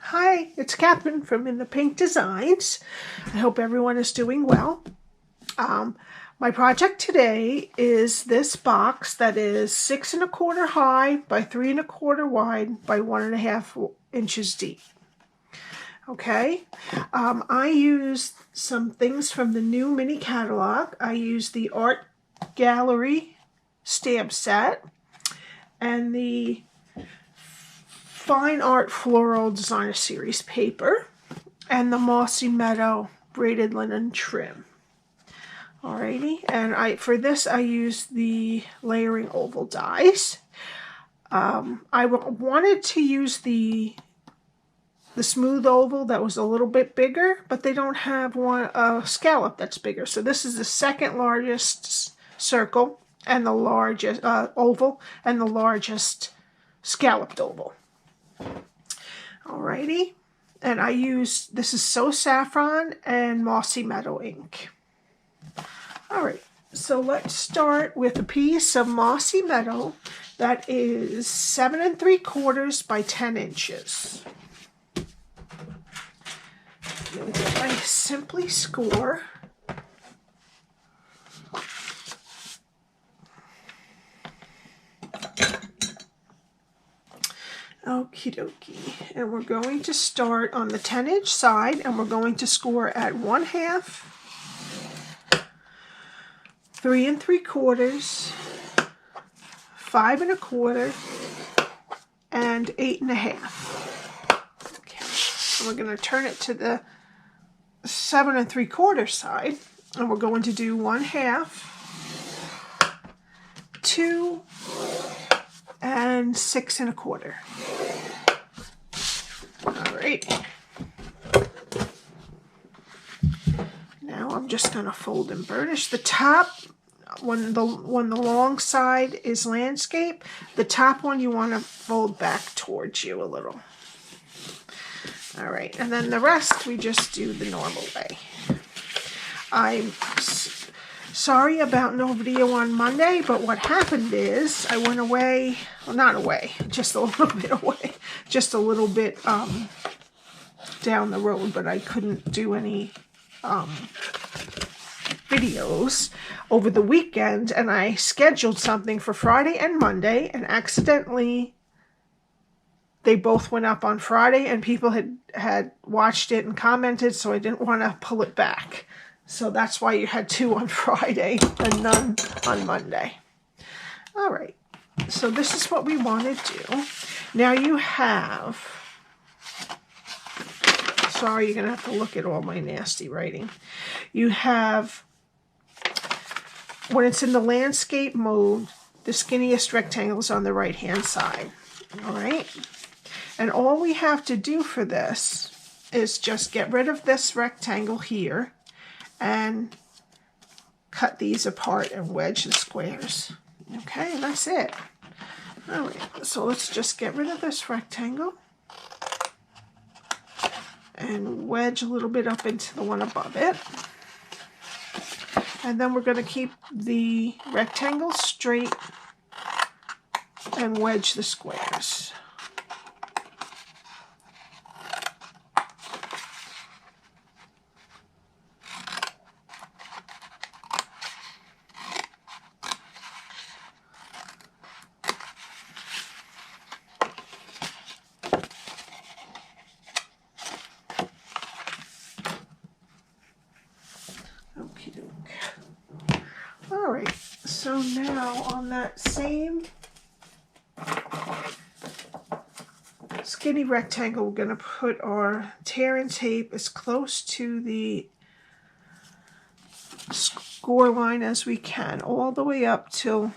Hi, it's Catherine from In the Pink Designs. I hope everyone is doing well. My project today is this box that is 6 1/4 high by 3 1/4 wide by 1.5 inches deep. Okay, I used some things from the new mini catalog. I used the Art Gallery stamp set and the Fine Art Floral Designer Series paper and the Mossy Meadow Braided linen trim. Alrighty, and for this I used the layering oval dies. I wanted to use the smooth oval that was a little bit bigger, but they don't have a scallop that's bigger. So this is the second largest circle and the largest oval and the largest scalloped oval. Alrighty, and this is So Saffron and Mossy Meadow Ink. Alright, so let's start with a piece of Mossy Meadow that is 7 3/4 by 10 inches. I'm going to get my Simply Score. Okie dokie, and we're going to start on the 10-inch side and we're going to score at 1/2, 3 3/4, 5 1/4, and 8 1/2. Okay, and we're going to turn it to the 7 3/4 side and we're going to do 1/2, 2, and 6 1/4. Alright. Now I'm just going to fold and burnish the top. When the long side is landscape, the top one you want to fold back towards you a little. Alright, and then the rest we just do the normal way. I'm sorry about no video on Monday, but what happened is I went away, well, not away, just a little bit away, just a little bit down the road, but I couldn't do any videos over the weekend, and I scheduled something for Friday and Monday, and accidentally they both went up on Friday, and people had watched it and commented, so I didn't want to pull it back. So that's why you had 2 on Friday and none on Monday. All right, so this is what we want to do. Now you have, sorry, you're going to have to look at all my nasty writing. You have, when it's in the landscape mode, the skinniest rectangle is on the right-hand side. All right, and all we have to do for this is just get rid of this rectangle here and cut these apart and wedge the squares. Okay, and that's it. All right, so let's just get rid of this rectangle and wedge a little bit up into the one above it. And then we're going to keep the rectangle straight and wedge the squares. Alright, so now on that same skinny rectangle, we're going to put our tear and tape as close to the score line as we can, all the way up till,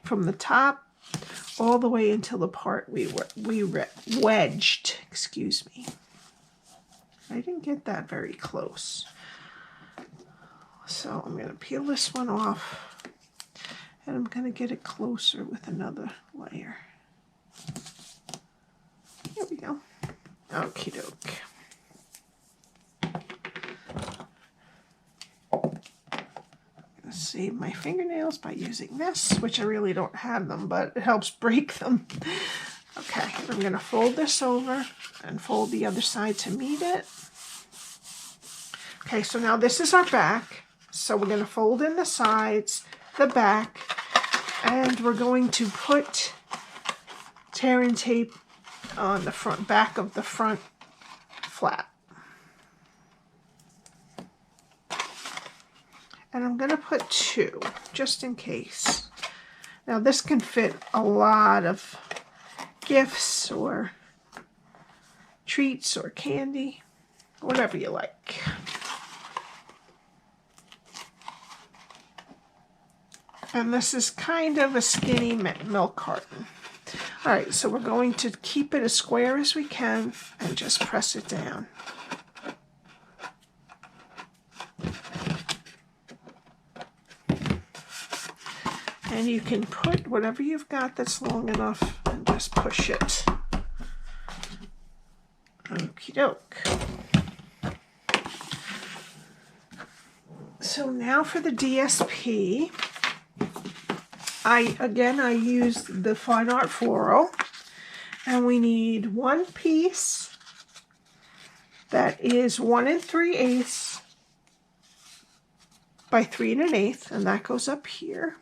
from the top, all the way until the part we wedged, excuse me. I didn't get that very close. So I'm going to peel this one off and I'm going to get it closer with another layer. Here we go. Okie doke. I'm going to save my fingernails by using this, which I really don't have them, but it helps break them. Okay, I'm going to fold this over and fold the other side to meet it. Okay, so now this is our back. So we're going to fold in the sides, the back, and we're going to put tear and tape on the front back of the front flap. And I'm going to put 2 just in case. Now this can fit a lot of gifts or treats or candy, whatever you like. And this is kind of a skinny milk carton. All right, so we're going to keep it as square as we can and just press it down. And you can put whatever you've got that's long enough and just push it. Okie doke. So now for the DSP. I used the Fine Art Floral, and we need one piece that is 1 3/8 by 3 1/8, and that goes up here.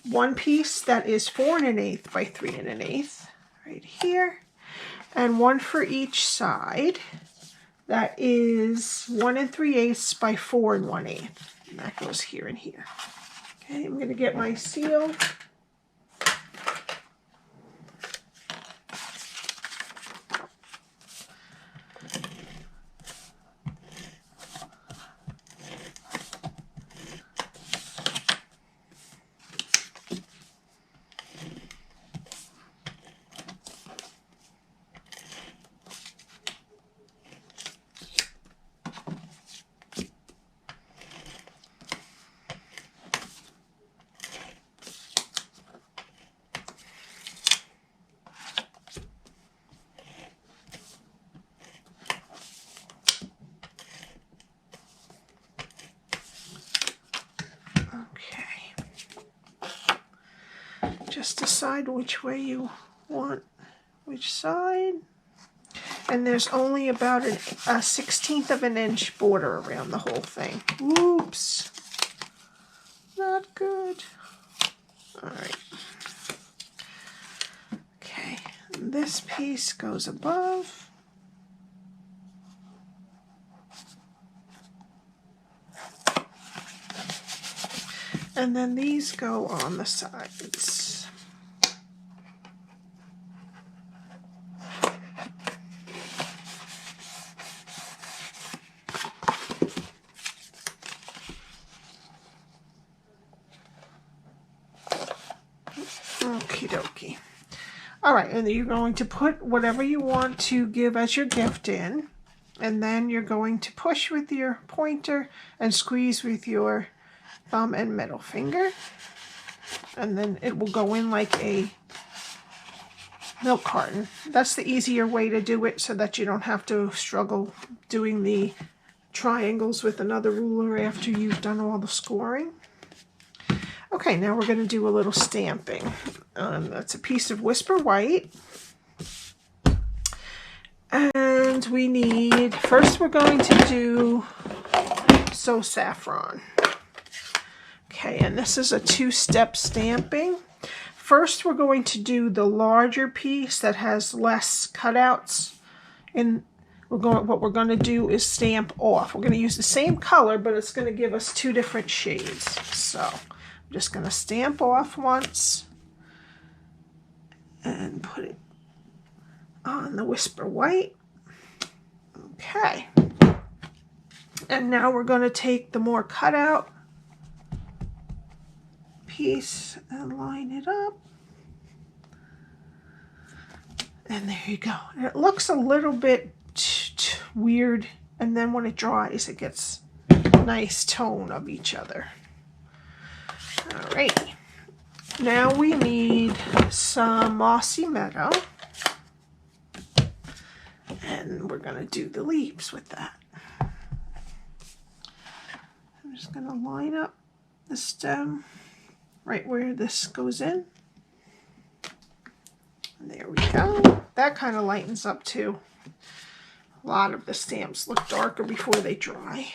One piece that is 4 1/8 by 3 1/8 right here, and one for each side that is 1 3/8 by 4 1/8, and that goes here and here. Okay, I'm going to get my seal. Just decide which way you want, which side. And there's only about a 1/16 of an inch border around the whole thing. Oops. Not good. All right. Okay, and this piece goes above. And then these go on the sides. Okie dokie. All right, and you're going to put whatever you want to give as your gift in, and then you're going to push with your pointer and squeeze with your thumb and middle finger, and then it will go in like a milk carton. That's the easier way to do it, so that you don't have to struggle doing the triangles with another ruler after you've done all the scoring. Okay, now we're going to do a little stamping. That's a piece of Whisper White. And we need, first we're going to do So Saffron. Okay, and this is a 2-step stamping. First, we're going to do the larger piece that has less cutouts. And what we're going to do is stamp off. We're going to use the same color, but it's going to give us 2 different shades. So I'm just going to stamp off once and put it on the Whisper White. Okay. And now we're going to take the more cutout piece and line it up, and there you go. And it looks a little bit weird, and then when it dries it gets a nice tone of each other. All right, now we need some Mossy Meadow, and we're going to do the leaves with that. I'm just going to line up the stem right where this goes in. There we go. That kind of lightens up too. A lot of the stamps look darker before they dry.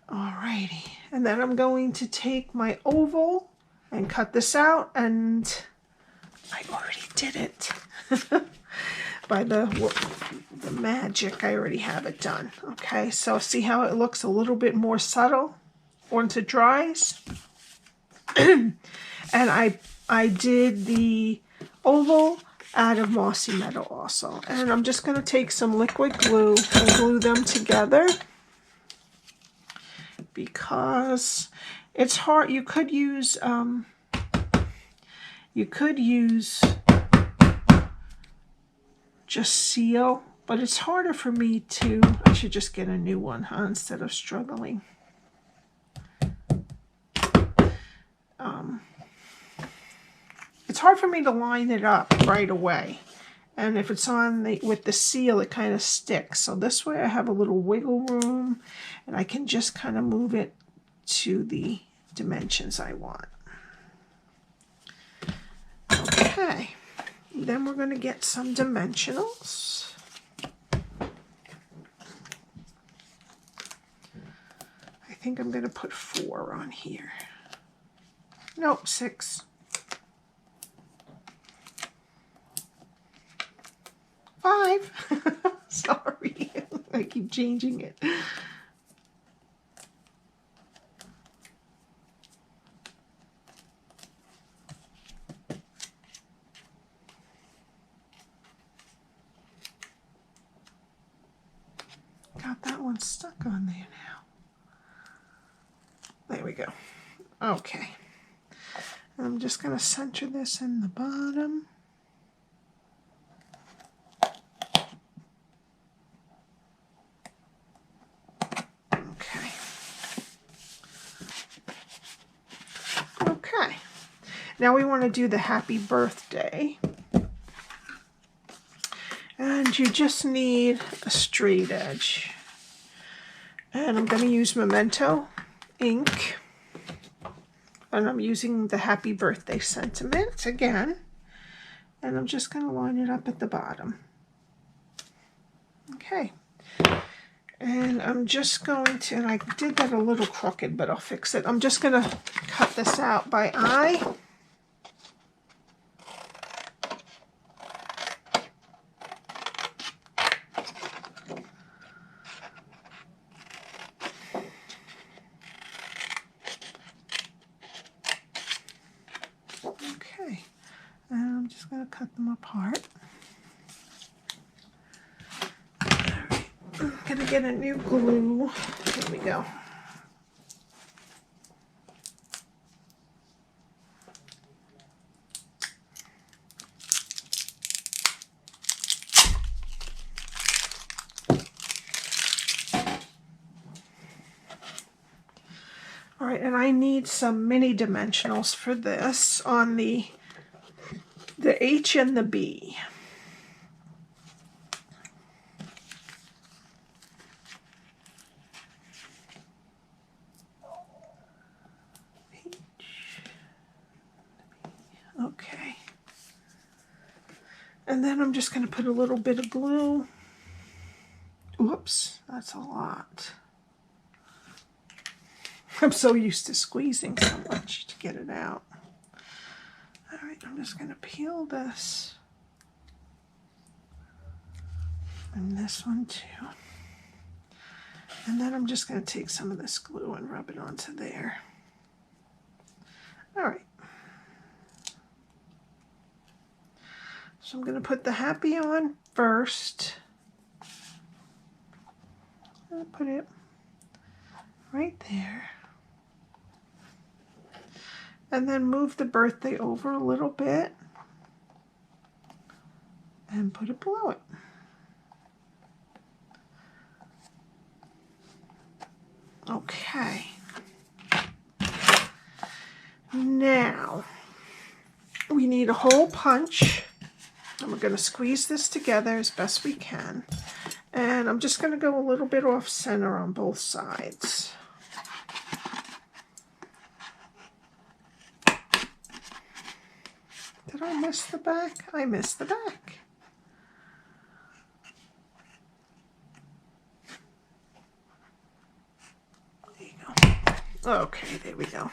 Alrighty, and then I'm going to take my oval and cut this out, and I already did it. By the magic, I already have it done. Okay, so see how it looks a little bit more subtle once it dries? And I did the oval out of Mossy Meadow also. And I'm just going to take some liquid glue and glue them together, because it's hard. You could use just seal, but it's harder for me to. I should just get a new one, huh, instead of struggling. It's hard for me to line it up right away, and if it's on with the seal, it kind of sticks. So this way I have a little wiggle room, and I can just kind of move it to the dimensions I want. Okay, then we're going to get some dimensionals. I think I'm going to put 4 on here. Nope, 6. 5. Sorry, I keep changing it. Got that one stuck on there now. There we go. Okay. I'm just going to center this in the bottom. Okay, now we want to do the happy birthday, and you just need a straight edge, and I'm going to use Memento ink, and I'm using the happy birthday sentiment again, and I'm just going to line it up at the bottom. Okay. And I'm just going to, and I did that a little crooked, but I'll fix it. I'm just going to cut this out by eye. Okay, and I'm just going to cut them apart. I'm gonna get a new glue. Here we go. All right, and I need some mini dimensionals for this on the H and the B. Okay, and then I'm just going to put a little bit of glue. Whoops, that's a lot. I'm so used to squeezing so much to get it out. All right, I'm just going to peel this. And this one too. And then I'm just going to take some of this glue and rub it onto there. All right. So I'm going to put the happy on first. I'll put it right there. And then move the birthday over a little bit and put it below it. Okay. Now we need a hole punch. And we're going to squeeze this together as best we can. And I'm just going to go a little bit off center on both sides. Did Did I miss the back? I missed the back. There you go. Okay, there we go.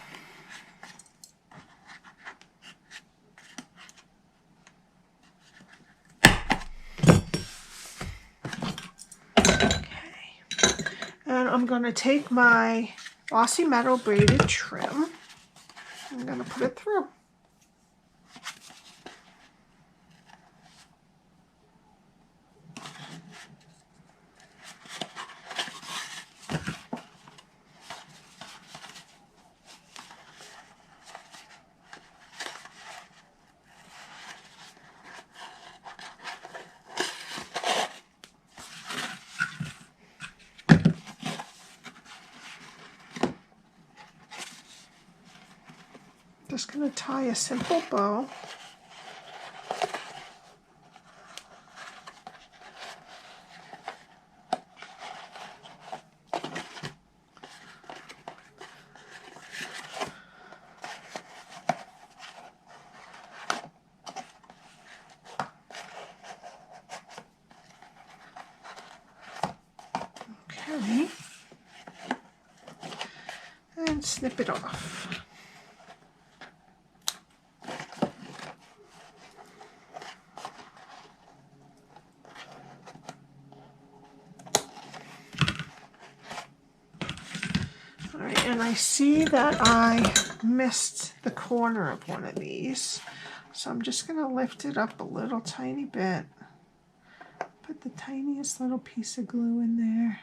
I'm going to take my Mossy Meadow braided trim. I'm going to put it through. Just going to tie a simple bow. Okay. And snip it off. And I see that I missed the corner of one of these, so I'm just going to lift it up a little tiny bit. Put the tiniest little piece of glue in there.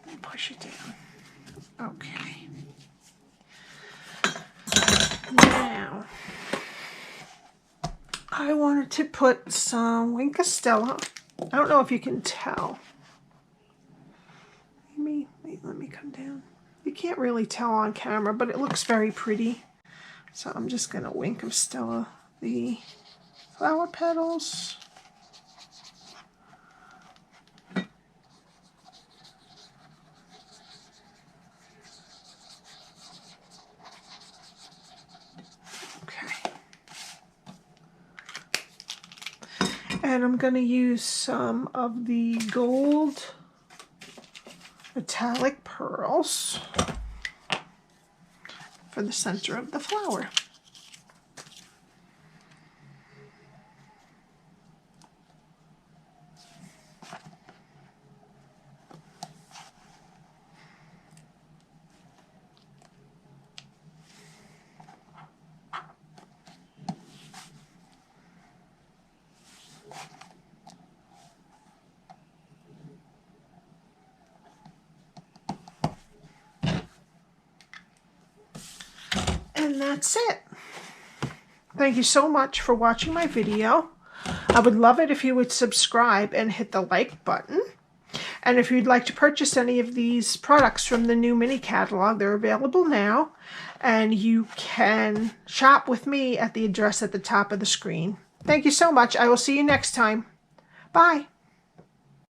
And push it down. Okay. Now, I wanted to put some Wink of Stella. I don't know if you can tell. Let me come down. You can't really tell on camera, but it looks very pretty. So I'm just going to Wink of Stella the flower petals. Okay. And I'm going to use some of the gold metallic pearls for the center of the flower. And that's it. Thank you so much for watching my video. I would love it if you would subscribe and hit the like button. And if you'd like to purchase any of these products from the new mini catalog, they're available now. And you can shop with me at the address at the top of the screen. Thank you so much. I will see you next time. Bye.